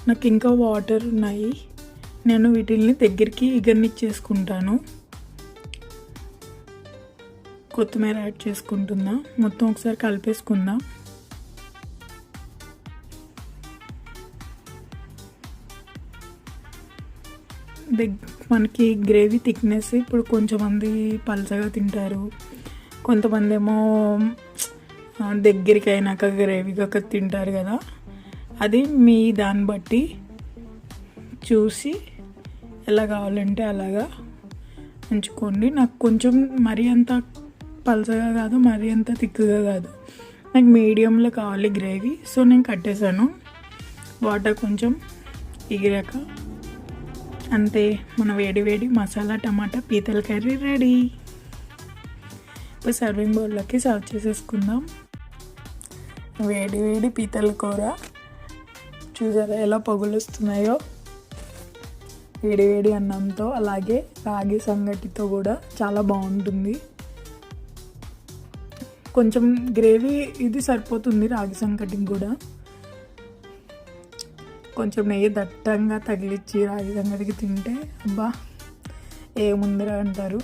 నాకు ఇంకా వాటర్ ఉన్నాయి, నేను వీటిల్ని దగ్గరికి ఇగర్నిచ్చేసుకుంటాను. కొత్తిమీర యాడ్ చేసుకుంటున్నా, మొత్తం ఒకసారి కలిపేసుకుందాం. మనకి గ్రేవీ థిక్నెస్ ఇప్పుడు కొంచెంమంది పలచగా తింటారు, కొంతమంది ఏమో దగ్గరికి అయినాక గ్రేవీగా తింటారు కదా. అది మీ దాన్ని బట్టి చూసి ఎలా కావాలంటే అలాగా ఉంచుకోండి. నాకు కొంచెం మరీ అంత పలచగా కాదు, మరీ అంత థిక్గా కాదు, నాకు మీడియంలో కావాలి గ్రేవీ. సో నేను కట్టేసాను. వాటర్ కొంచెం ఎగిరాక అంతే, మన వేడి వేడి మసాలా టమాటా పీతల కర్రీ రెడీ. ఇప్పుడు సర్వింగ్ బౌల్లోకి సర్వ్ చేసేసుకుందాం. వేడి వేడి పీతల కూర చూసారా ఎలా పొగులు వస్తున్నాయో, వేడి వేడి అన్నంతో, అలాగే రాగి సంగటితో కూడా చాలా బాగుంటుంది. కొంచెం గ్రేవీ ఇది సరిపోతుంది రాగి సంగటికి కూడా. కొంచెం నెయ్యి దట్టంగా తగిలిచ్చి రాగి సంగటికి తింటే అబ్బా ఏముందిరా అంటారు.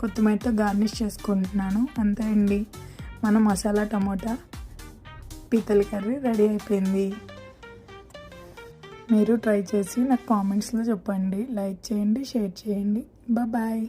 కొత్తిమీరతో గార్నిష్ చేసుకుంటున్నాను. అంతే అండి, మన మసాలా టమోటా పీతల కర్రీ రెడీ అయిపోయింది. మీరు ట్రై చేసి నాకు కామెంట్స్లో చెప్పండి, లైక్ చేయండి, షేర్ చేయండి. బాయ్.